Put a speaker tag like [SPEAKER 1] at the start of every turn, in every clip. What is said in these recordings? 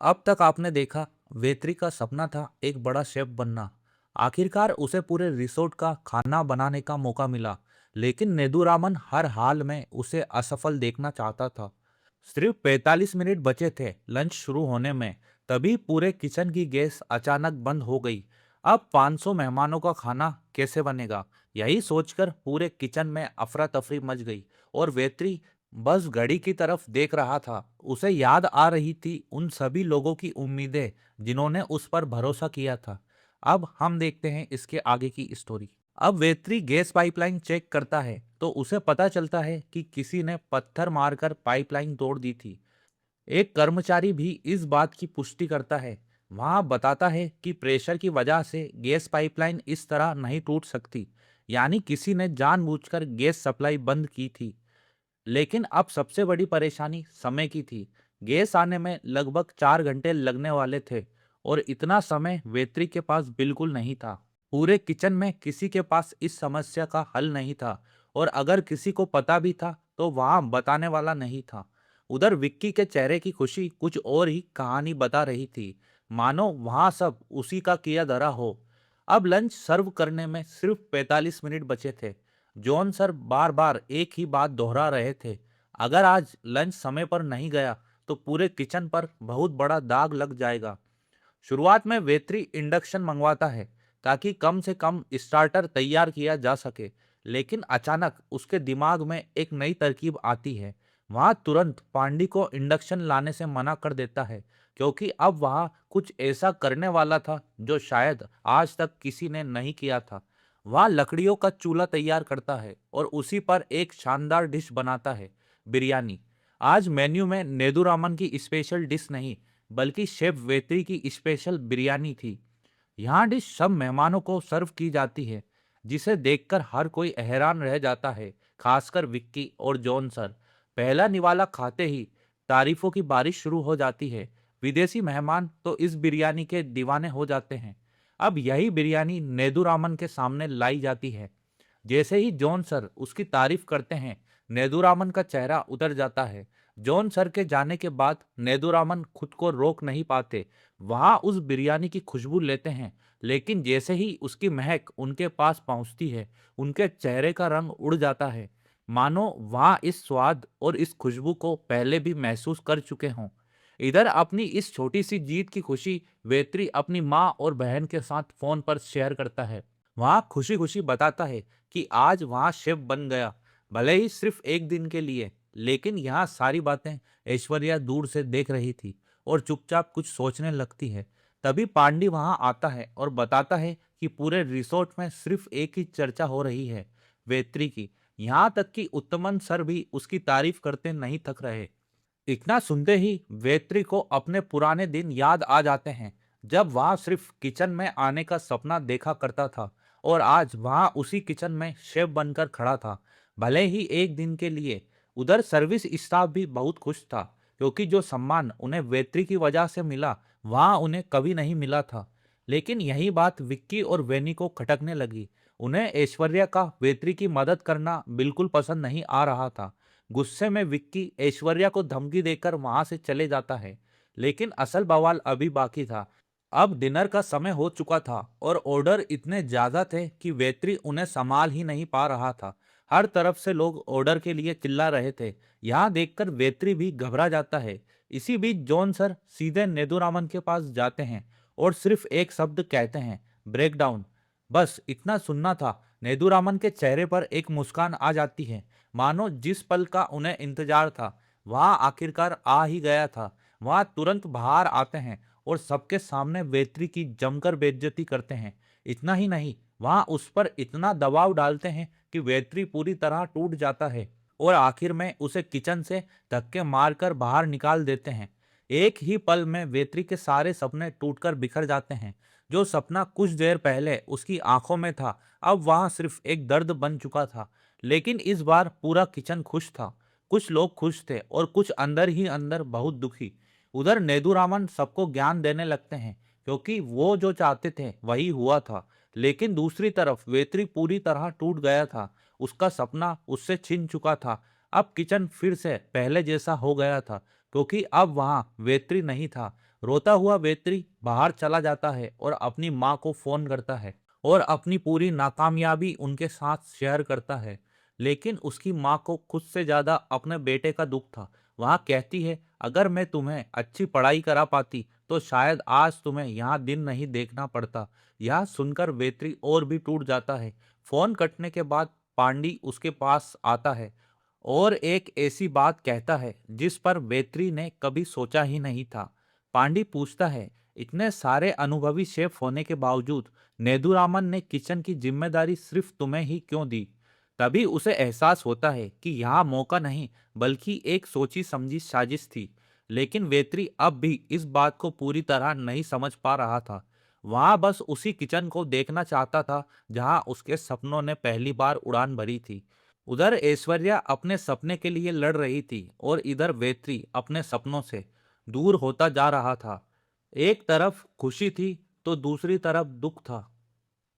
[SPEAKER 1] अब तक आपने देखा, वेत्री का सपना था एक बड़ा शेफ बनना। आखिरकार उसे पूरे रिसोर्ट का खाना बनाने का मौका मिला। लेकिन नेदुरामन हर हाल में उसे असफल देखना चाहता था। सिर्फ 45 मिनट बचे थे लंच शुरू होने में। तभी पूरे किचन की गैस अचानक बंद हो गई। अब 500 मेहमानों का खाना कैसे बनेगा? यही सोचकर पूरे किचन में अफरा तफरी मच गई। और वेत्री बस घड़ी की तरफ देख रहा था। उसे याद आ रही थी उन सभी लोगों की उम्मीदें जिन्होंने उस पर भरोसा किया था। अब हम देखते हैं इसके आगे की स्टोरी। अब वेत्री गैस पाइपलाइन चेक करता है तो उसे पता चलता है कि किसी ने पत्थर मारकर पाइपलाइन तोड़ दी थी। एक कर्मचारी भी इस बात की पुष्टि करता है। वहां बताता है कि प्रेशर की वजह से गैस पाइपलाइन इस तरह नहीं टूट सकती। यानी किसी ने जानबूझकर गैस सप्लाई बंद की थी। लेकिन अब सबसे बड़ी परेशानी समय की थी। गैस आने में लगभग 4 घंटे लगने वाले थे। और इतना समय वेत्री के पास बिल्कुल नहीं था। पूरे किचन में किसी के पास इस समस्या का हल नहीं था। और अगर किसी को पता भी था तो वहां बताने वाला नहीं था। उधर विक्की के चेहरे की खुशी कुछ और ही कहानी बता रही थी। मानो वहां सब उसी का किया धरा हो। अब लंच सर्व करने में सिर्फ 45 मिनट बचे थे। जॉन सर बार बार एक ही बात दोहरा रहे थे। अगर आज लंच समय पर नहीं गया तो पूरे किचन पर बहुत बड़ा दाग लग जाएगा। शुरुआत में वेत्री इंडक्शन मंगवाता है ताकि कम से कम स्टार्टर तैयार किया जा सके। लेकिन अचानक उसके दिमाग में एक नई तरकीब आती है। वह तुरंत पांडी को इंडक्शन लाने से मना कर देता है, क्योंकि अब वह कुछ ऐसा करने वाला था जो शायद आज तक किसी ने नहीं किया था। वह लकड़ियों का चूल्हा तैयार करता है और उसी पर एक शानदार डिश बनाता है, बिरयानी। आज मेन्यू में नेदुरामन की स्पेशल डिश नहीं, बल्कि शेफ वेत्री की स्पेशल बिरयानी थी। यहाँ डिश सब मेहमानों को सर्व की जाती है, जिसे देखकर हर कोई हैरान रह जाता है, खासकर विक्की और जॉन सर। पहला निवाला खाते ही तारीफों की बारिश शुरू हो जाती है। विदेशी मेहमान तो इस बिरयानी के दीवाने हो जाते हैं। अब यही बिरयानी नेदुरामन के सामने लाई जाती है। जैसे ही जॉन सर उसकी तारीफ करते हैं, नेदुरामन का चेहरा उतर जाता है। जॉन सर के जाने के बाद नेदुरामन खुद को रोक नहीं पाते। वहां उस बिरयानी की खुशबू लेते हैं। लेकिन जैसे ही उसकी महक उनके पास पहुंचती है, उनके चेहरे का रंग उड़ जाता है। मानो वहां इस स्वाद और इस खुशबू को पहले भी महसूस कर चुके हों। इधर अपनी इस छोटी सी जीत की खुशी वेत्री अपनी माँ और बहन के साथ फोन पर शेयर करता है। वहां खुशी खुशी बताता है कि आज वहां शेफ बन गया, भले ही सिर्फ एक दिन के लिए। लेकिन यहाँ सारी बातें ऐश्वर्या दूर से देख रही थी और चुपचाप कुछ सोचने लगती है। तभी पांडी वहां आता है और बताता है कि पूरे रिसोर्ट में सिर्फ एक ही चर्चा हो रही है, वेत्री की। यहाँ तक कि उत्तमन सर भी उसकी तारीफ करते नहीं थक रहे। इतना सुनते ही वेत्री को अपने पुराने दिन याद आ जाते हैं, जब वह सिर्फ किचन में आने का सपना देखा करता था और आज वह उसी किचन में शेफ बनकर खड़ा था, भले ही एक दिन के लिए। उधर सर्विस स्टाफ भी बहुत खुश था, क्योंकि जो सम्मान उन्हें वेत्री की वजह से मिला वह उन्हें कभी नहीं मिला था। लेकिन यही बात विक्की और वेनी को खटकने लगी। उन्हें ऐश्वर्या का वेत्री की मदद करना बिल्कुल पसंद नहीं आ रहा था। गुस्से में विक्की ऐश्वर्या को धमकी देकर वहां से चले जाता है। लेकिन असल बवाल अभी बाकी था। अब डिनर का समय हो चुका था और ऑर्डर इतने ज्यादा थे कि वेत्री उन्हें संभाल ही नहीं पा रहा था। हर तरफ से लोग ऑर्डर के लिए चिल्ला रहे थे। यहाँ देखकर वेत्री भी घबरा जाता है। इसी बीच जॉन सर सीधे नेदुरामन के पास जाते हैं और सिर्फ एक शब्द कहते हैं, ब्रेक डाउन। बस इतना सुनना था। नेदुरामन के चेहरे पर एक मुस्कान आ जाती है, मानो जिस पल का उन्हें इंतजार था वह आखिरकार आ ही गया था। वह तुरंत बाहर आते हैं और सबके सामने वेत्री की जमकर बेइज्जती करते हैं। इतना ही नहीं, वह उस पर इतना दबाव डालते हैं कि वेत्री पूरी तरह टूट जाता है और आखिर में उसे किचन से धक्के मारकर बाहर निकाल देते हैं। एक ही पल में वेत्री के सारे सपने टूटकर बिखर जाते हैं। जो सपना कुछ देर पहले उसकी आंखों में था, अब वहां सिर्फ एक दर्द बन चुका था। लेकिन इस बार पूरा किचन खुश था। कुछ लोग खुश थे और कुछ अंदर ही अंदर बहुत दुखी। उधर नेदुरामन सबको ज्ञान देने लगते हैं, क्योंकि वो जो चाहते थे वही हुआ था। लेकिन दूसरी तरफ वेत्री पूरी तरह टूट गया था। उसका सपना उससे छिन चुका था। अब किचन फिर से पहले जैसा हो गया था, क्योंकि अब वहां वेत्री नहीं था, रोता हुआ वेत्री बाहर चला जाता है और अपनी माँ को फोन करता है और अपनी पूरी नाकामयाबी उनके साथ शेयर करता है। लेकिन उसकी माँ को खुद से ज्यादा अपने बेटे का दुख था। वह कहती है, अगर मैं तुम्हें अच्छी पढ़ाई करा पाती तो शायद आज तुम्हें यहाँ दिन नहीं देखना पड़ता। यह सुनकर वेत्री और भी टूट जाता है। फोन कटने के बाद पांडी उसके पास आता है और एक ऐसी बात कहता है जिस पर वेत्री ने कभी सोचा ही नहीं था। पांडी पूछता है, इतने सारे अनुभवी शेफ होने के बावजूद नेदुरामन ने किचन की जिम्मेदारी सिर्फ तुम्हें ही क्यों दी? तभी उसे एहसास होता है कि यहाँ मौका नहीं बल्कि एक सोची समझी साजिश थी। लेकिन वेत्री अब भी इस बात को पूरी तरह नहीं समझ पा रहा था। वहां बस उसी किचन को देखना चाहता था जहां उसके सपनों ने पहली बार उड़ान भरी थी। उधर ऐश्वर्या अपने सपने के लिए लड़ रही थी और इधर वेत्री अपने सपनों से दूर होता जा रहा था। एक तरफ खुशी थी तो दूसरी तरफ दुख था।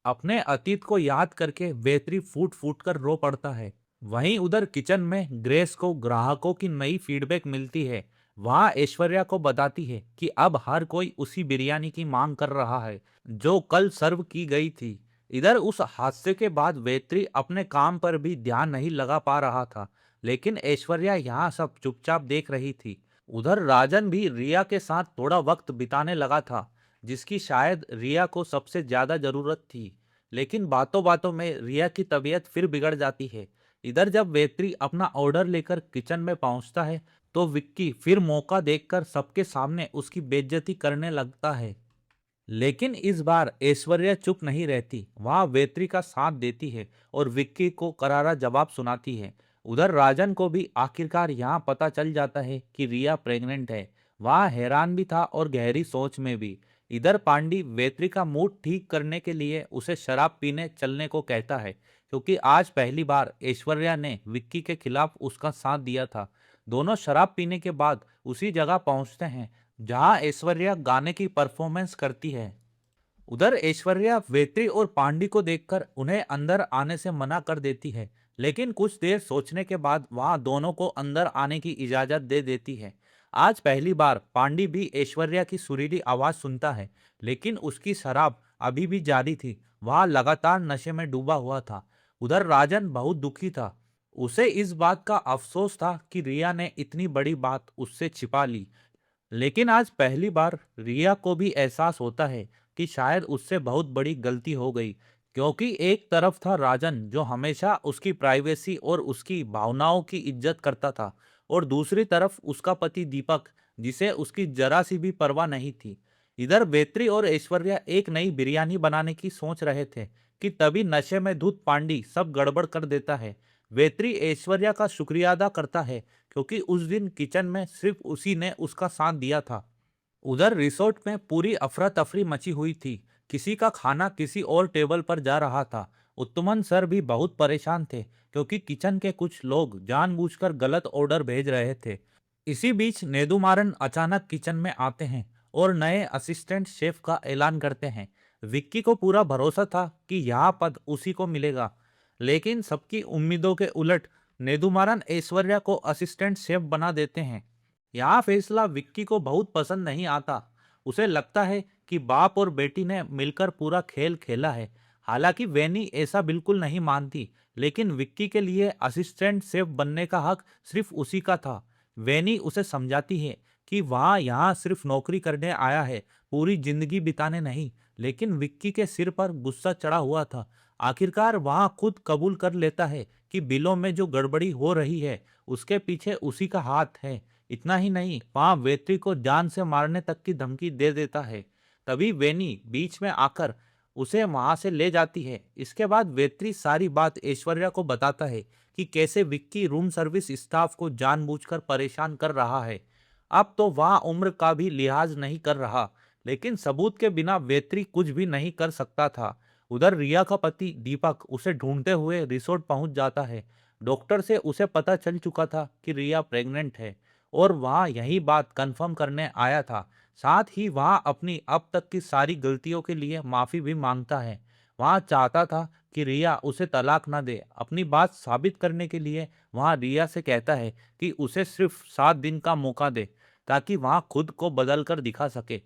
[SPEAKER 1] अपने अतीत को याद करके वेत्री फूट फूट कर रो पड़ता है। वहीं उधर किचन में ग्रेस को ग्राहकों की नई फीडबैक मिलती है। वहां ऐश्वर्या को बताती है कि अब हर कोई उसी बिरयानी की मांग कर रहा है जो कल सर्व की गई थी। इधर उस हादसे के बाद वेत्री अपने काम पर भी ध्यान नहीं लगा पा रहा था। लेकिन ऐश्वर्या यहाँ सब चुपचाप देख रही थी। उधर राजन भी रिया के साथ थोड़ा वक्त बिताने लगा था जिसकी शायद रिया को सबसे ज्यादा जरूरत थी। लेकिन बातों बातों में रिया की तबीयत फिर बिगड़ जाती है। इधर जब वेत्री अपना ऑर्डर लेकर किचन में पहुंचता है तो विक्की फिर मौका देखकर सबके सामने उसकी बेइज्जती करने लगता है। लेकिन इस बार ऐश्वर्या चुप नहीं रहती। वह वेत्री का साथ देती है और विक्की को करारा जवाब सुनाती है। उधर राजन को भी आखिरकार यहाँ पता चल जाता है कि रिया प्रेग्नेंट है। वह हैरान भी था और गहरी सोच में भी। इधर पांडी वेत्री का मूड ठीक करने के लिए उसे शराब पीने चलने को कहता है क्योंकि आज पहली बार ऐश्वर्या ने विक्की के खिलाफ उसका साथ दिया था। दोनों शराब पीने के बाद उसी जगह पहुंचते हैं जहां ऐश्वर्या गाने की परफॉर्मेंस करती है। उधर ऐश्वर्या वेत्री और पांडी को देखकर उन्हें अंदर आने से मना कर देती है। लेकिन कुछ देर सोचने के बाद वहां दोनों को अंदर आने की इजाजत दे देती है। आज पहली बार पांडी भी ऐश्वर्या की सुरीली आवाज सुनता है। लेकिन उसकी शराब अभी भी जारी थी। वह लगातार नशे में डूबा हुआ था। उधर राजन बहुत दुखी था। उसे इस बात का अफसोस था कि रिया ने इतनी बड़ी बात उससे छिपा ली। लेकिन आज पहली बार रिया को भी एहसास होता है कि शायद उससे बहुत बड़ी गलती हो गई। क्योंकि एक तरफ था राजन जो हमेशा उसकी प्राइवेसी और उसकी भावनाओं की इज्जत करता था और दूसरी तरफ उसका पति दीपक जिसे उसकी जरा सी भी परवाह नहीं थी। इधर बेत्री और ऐश्वर्या एक नई बिरयानी बनाने की सोच रहे थे कि तभी नशे में धुत पांडी सब गड़बड़ कर देता है। बेत्री ऐश्वर्या का शुक्रिया अदा करता है क्योंकि उस दिन किचन में सिर्फ उसी ने उसका साथ दिया था। उधर रिसोर्ट में पूरी अफरा तफरी मची हुई थी। किसी का खाना किसी और टेबल पर जा रहा था। उत्तमन सर भी बहुत परेशान थे क्योंकि किचन के कुछ लोग जानबूझकर गलत ऑर्डर भेज रहे थे। इसी बीच नेदुमारन अचानक किचन में आते हैं और नए असिस्टेंट शेफ का ऐलान करते हैं। विक्की को पूरा भरोसा था कि यह पद उसी को मिलेगा। लेकिन सबकी उम्मीदों के उलट नेदुमारन ऐश्वर्या को असिस्टेंट शेफ बना देते हैं। यह फैसला विक्की को बहुत पसंद नहीं आता। उसे लगता है कि बाप और बेटी ने मिलकर पूरा खेल खेला है। हालांकि वैनी ऐसा बिल्कुल नहीं मानती। लेकिन विक्की के लिए असिस्टेंट शेफ बनने का हक सिर्फ उसी का था। वैनी उसे समझाती है कि वह यहाँ सिर्फ नौकरी करने आया है, पूरी जिंदगी बिताने नहीं। लेकिन विक्की के सिर पर गुस्सा चढ़ा हुआ था। आखिरकार वह खुद कबूल कर लेता है कि बिलों में जो गड़बड़ी हो रही है उसके पीछे उसी का हाथ है। इतना ही नहीं, वहां वेत्री को जान से मारने तक की धमकी दे देता है। तभी वेनी बीच में आकर उसे वहां से ले जाती है। इसके बाद वेत्री सारी बात ऐश्वर्या को बताता है कि कैसे विक्की रूम सर्विस स्टाफ को जानबूझकर परेशान कर रहा है। अब तो वह उम्र का भी लिहाज नहीं कर रहा। लेकिन सबूत के बिना वेत्री कुछ भी नहीं कर सकता था। उधर रिया का पति दीपक उसे ढूंढते हुए रिसोर्ट पहुंच जाता है। डॉक्टर से उसे पता चल चुका था कि रिया प्रेग्नेंट है और वह यही बात कंफर्म करने आया था। साथ ही वह अपनी अब तक की सारी गलतियों के लिए माफी भी मांगता है। वह चाहता था कि रिया उसे तलाक न दे। अपनी बात साबित करने के लिए वह रिया से कहता है कि उसे सिर्फ 7 दिन का मौका दे। ताकि वहां खुद को बदल कर दिखा सके।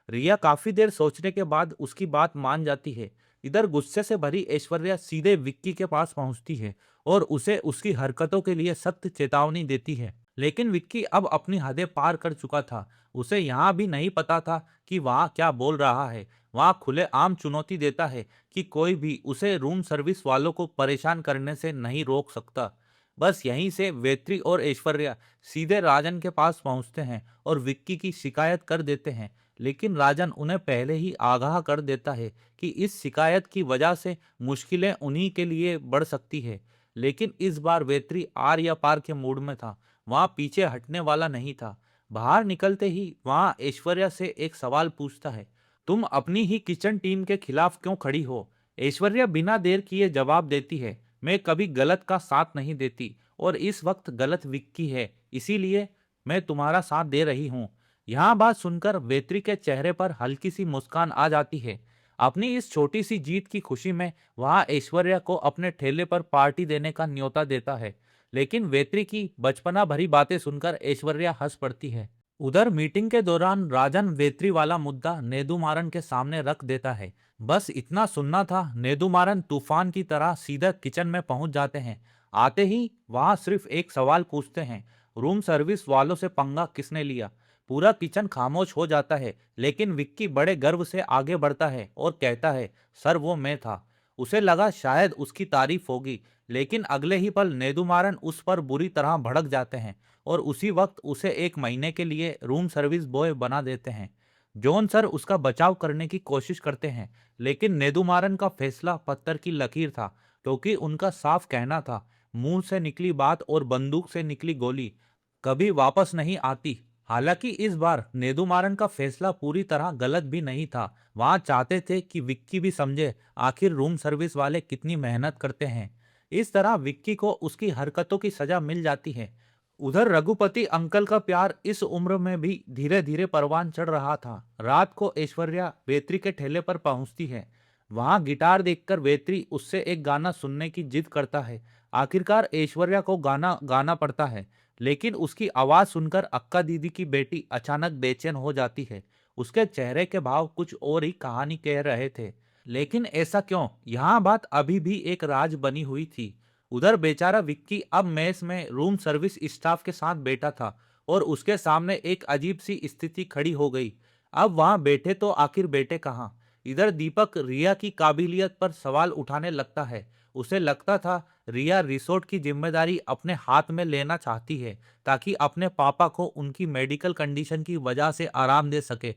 [SPEAKER 1] रिया काफी देर सोचने के बाद उसकी बात मान जाती है। इधर गुस्से से भरी ऐश्वर्या सीधे विक्की के पास पहुंचती है और उसे उसकी हरकतों के लिए सख्त चेतावनी देती है। लेकिन विक्की अब अपनी हदें पार कर चुका था। उसे यहाँ भी नहीं पता था कि वहाँ क्या बोल रहा है। वहाँ खुलेआम चुनौती देता है कि कोई भी उसे रूम सर्विस वालों को परेशान करने से नहीं रोक सकता। बस यहीं से वेत्री और ऐश्वर्या सीधे राजन के पास पहुंचते हैं और विक्की की शिकायत कर देते हैं। लेकिन राजन उन्हें पहले ही आगाह कर देता है कि इस शिकायत की वजह से मुश्किलें उन्हीं के लिए बढ़ सकती है। लेकिन इस बार वेत्री आर या पार के मूड में था। वहां पीछे हटने वाला नहीं था। बाहर निकलते ही वहां ऐश्वर्या से एक सवाल पूछता है, तुम अपनी ही किचन टीम के खिलाफ क्यों खड़ी हो? ऐश्वर्या बिना देर किए जवाब देती है, मैं कभी गलत का साथ नहीं देती और इस वक्त गलत विक्की है, इसीलिए मैं तुम्हारा साथ दे रही हूँ। यहाँ बात सुनकर वेत्री के चेहरे पर हल्की सी मुस्कान आ जाती है। अपनी इस छोटी सी जीत की खुशी में वह ऐश्वर्या को अपने ठेले पर पार्टी देने का न्योता देता है। लेकिन वेत्री की बचपना भरी बातें सुनकर ऐश्वर्या हंस पड़ती है। उधर मीटिंग के दौरान राजन वेत्री वाला मुद्दा नेदुमारन के सामने रख देता है। बस इतना सुनना था, नेदुमारन तूफान की तरह सीधा किचन में पहुंच जाते हैं। आते ही वहां सिर्फ एक सवाल पूछते हैं, रूम सर्विस वालों से पंगा किसने लिया? पूरा किचन खामोश हो जाता है। लेकिन विक्की बड़े गर्व से आगे बढ़ता है और कहता है, सर वो मैं था। उसे लगा शायद उसकी तारीफ होगी, लेकिन अगले ही पल नेदुमारन उस पर बुरी तरह भड़क जाते हैं और उसी वक्त उसे 1 महीने के लिए रूम सर्विस बॉय बना देते हैं। जॉन सर उसका बचाव करने की कोशिश करते हैं, लेकिन नेदुमारन का फैसला पत्थर की लकीर था, क्योंकि उनका साफ कहना था, मुंह से निकली बात और बंदूक से निकली गोली कभी वापस नहीं आती। हालांकि इस बार नेदुमारन का फैसला पूरी तरह गलत भी नहीं था। वहां चाहते थे कि विक्की भी समझे आखिर रूम सर्विस वाले कितनी मेहनत करते हैं। इस तरह विक्की को उसकी हरकतों की सजा मिल जाती है। उधर रघुपति अंकल का प्यार इस उम्र में भी धीरे धीरे परवान चढ़ रहा था। रात को ऐश्वर्या वेत्री के ठेले पर पहुंचती है। वहां गिटार देखकर वेत्री उससे एक गाना सुनने की जिद करता है। आखिरकार ऐश्वर्या को गाना गाना पड़ता है, लेकिन उसकी आवाज सुनकर अक्का दीदी की बेटी अचानक बेचैन हो जाती है। उसके चेहरे के भाव कुछ और ही कहानी कह रहे थे। लेकिन ऐसा क्यों? यहाँ बात अभी भी एक राज बनी हुई थी। उधर बेचारा विक्की अब मेस में रूम सर्विस स्टाफ के साथ बैठा था और उसके सामने एक अजीब सी स्थिति खड़ी हो गई। अब वहां बैठे तो आखिर बैठे कहाँ? इधर दीपक रिया की काबिलियत पर सवाल उठाने लगता है। उसे लगता था रिया रिसोर्ट की जिम्मेदारी अपने हाथ में लेना चाहती है, ताकि अपने पापा को उनकी मेडिकल कंडीशन की वजह से आराम दे सके।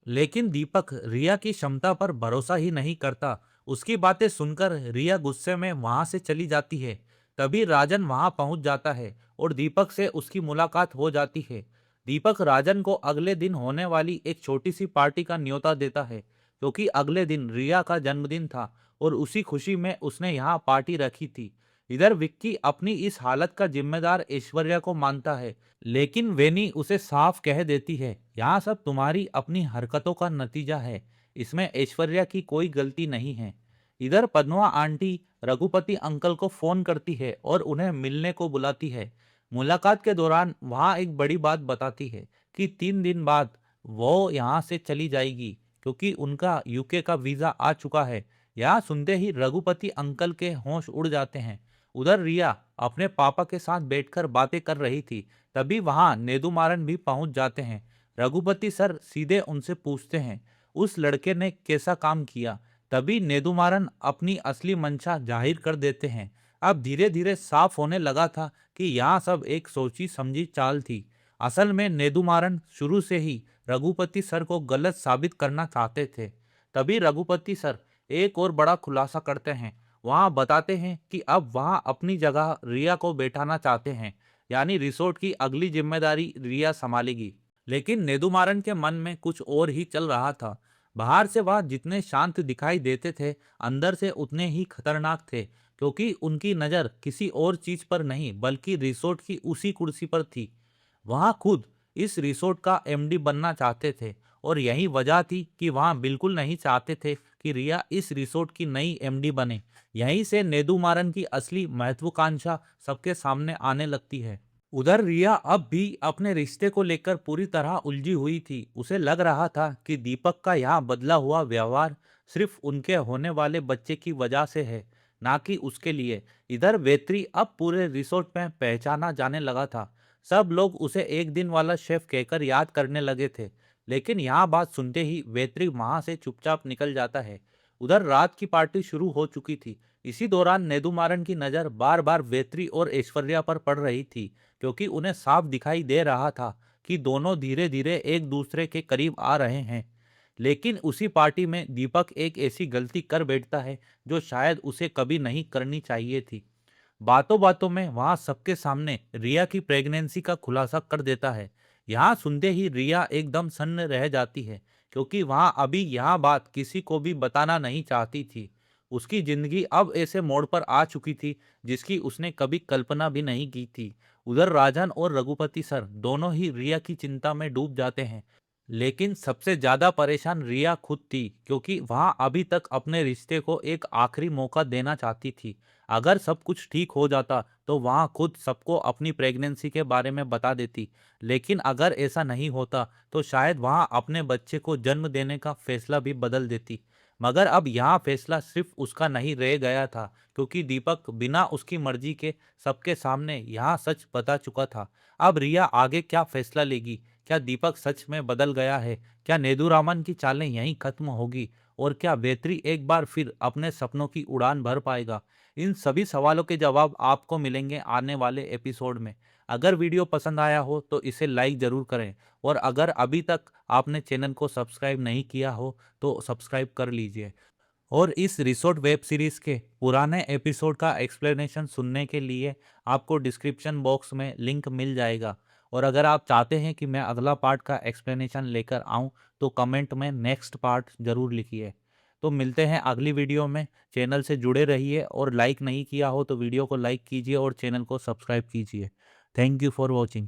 [SPEAKER 1] लेकिन दीपक रिया की क्षमता पर भरोसा ही नहीं करता। उसकी बातें सुनकर रिया गुस्से में वहां से चली जाती है। तभी राजन वहां पहुंच जाता है और दीपक से उसकी मुलाकात हो जाती है। दीपक राजन को अगले दिन होने वाली एक छोटी सी पार्टी का न्योता देता है, क्योंकि अगले दिन रिया का जन्मदिन था और उसी खुशी में उसने यहाँ पार्टी रखी थी। इधर विक्की अपनी इस हालत का जिम्मेदार ऐश्वर्या को मानता है, लेकिन वेनी उसे साफ कह देती है, यहाँ सब तुम्हारी अपनी हरकतों का नतीजा है, इसमें ऐश्वर्या की कोई गलती नहीं है। इधर पद्मा आंटी रघुपति अंकल को फोन करती है और उन्हें मिलने को बुलाती है। मुलाकात के दौरान वहां एक बड़ी बात बताती है कि 3 दिन बाद वो यहाँ से चली जाएगी, क्योंकि उनका यूके का वीजा आ चुका है। यह सुनते ही रघुपति अंकल के होश उड़ जाते हैं। उधर रिया अपने पापा के साथ बैठकर बातें कर रही थी। तभी वहां नेदुमारन भी पहुंच जाते हैं। रघुपति सर सीधे उनसे पूछते हैं, उस लड़के ने कैसा काम किया? तभी नेदुमारन अपनी असली मंशा जाहिर कर देते हैं। अब धीरे धीरे साफ होने लगा था कि यहाँ सब एक सोची समझी चाल थी। असल में नेदुमारन शुरू से ही रघुपति सर को गलत साबित करना चाहते थे। तभी रघुपति सर एक और बड़ा खुलासा करते हैं। वहां बताते हैं कि अब वहां अपनी जगह रिया को बैठाना चाहते हैं, यानी रिसोर्ट की अगली जिम्मेदारी रिया संभालेगी। लेकिन नेदुमारन के मन में कुछ और ही चल रहा था। बाहर से वह जितने शांत दिखाई देते थे, अंदर से उतने ही खतरनाक थे, क्योंकि उनकी नज़र किसी और चीज पर नहीं बल्कि रिसोर्ट की उसी कुर्सी पर थी। वहां खुद इस रिसोर्ट का एमडी बनना चाहते थे और यही वजह थी कि वहां बिल्कुल नहीं चाहते थे कि रिया इस रिसोर्ट की नई एमडी बने। यहीं से नेदुमारन की असली महत्वाकांक्षा सबके सामने आने लगती है। उधर रिया अब भी अपने रिश्ते को लेकर पूरी तरह उलझी हुई थी। उसे लग रहा था कि दीपक का यहाँ बदला हुआ व्यवहार सिर्फ उनके होने वाले बच्चे की वजह से है, ना कि उसके लिए। इधर वेत्री अब पूरे रिसोर्ट में पहचाना जाने लगा था। सब लोग उसे एक दिन वाला शेफ कहकर याद करने लगे थे। लेकिन यहाँ बात सुनते ही वेत्री वहां से चुपचाप निकल जाता है। उधर रात की पार्टी शुरू हो चुकी थी। इसी दौरान नेदुमारन की नजर बार बार वेत्री और ऐश्वर्या पर पड़ रही थी, क्योंकि उन्हें साफ दिखाई दे रहा था कि दोनों धीरे धीरे एक दूसरे के करीब आ रहे हैं। लेकिन उसी पार्टी में दीपक एक ऐसी गलती कर बैठता है जो शायद उसे कभी नहीं करनी चाहिए थी। बातों बातों में वहां सबके सामने रिया की प्रेगनेंसी का खुलासा कर देता है। यहाँ सुनते ही रिया एकदम सन्न रह जाती है, क्योंकि वहां अभी यह बात किसी को भी बताना नहीं चाहती थी। उसकी जिंदगी अब ऐसे मोड़ पर आ चुकी थी जिसकी उसने कभी कल्पना भी नहीं की थी। उधर राजन और रघुपति सर दोनों ही रिया की चिंता में डूब जाते हैं। लेकिन सबसे ज्यादा परेशान रिया खुद थी, क्योंकि वहां अभी तक अपने रिश्ते को एक आखिरी मौका देना चाहती थी। अगर सब कुछ ठीक हो जाता तो वहां खुद सबको अपनी प्रेगनेंसी के बारे में बता देती। लेकिन अगर ऐसा नहीं होता तो शायद वहां अपने बच्चे को जन्म देने का फैसला भी बदल देती। मगर अब यहाँ फैसला सिर्फ उसका नहीं रह गया था, क्योंकि दीपक बिना उसकी मर्जी के सबके सामने यहाँ सच बता चुका था। अब रिया आगे क्या फैसला लेगी? क्या दीपक सच में बदल गया है? क्या नेदुरामन की चालें यहीं खत्म होगी? और क्या बेत्री एक बार फिर अपने सपनों की उड़ान भर पाएगा? इन सभी सवालों के जवाब आपको मिलेंगे आने वाले एपिसोड में। अगर वीडियो पसंद आया हो तो इसे लाइक जरूर करें, और अगर अभी तक आपने चैनल को सब्सक्राइब नहीं किया हो तो सब्सक्राइब कर लीजिए। और इस रिसोर्ट वेब सीरीज के पुराने एपिसोड का एक्सप्लेनेशन सुनने के लिए आपको डिस्क्रिप्शन बॉक्स में लिंक मिल जाएगा। और अगर आप चाहते हैं कि मैं अगला पार्ट का एक्सप्लेनेशन लेकर आऊं तो कमेंट में नेक्स्ट पार्ट जरूर लिखिए। तो मिलते हैं अगली वीडियो में। चैनल से जुड़े रहिए, और लाइक नहीं किया हो तो वीडियो को लाइक कीजिए और चैनल को सब्सक्राइब कीजिए। Thank you for watching.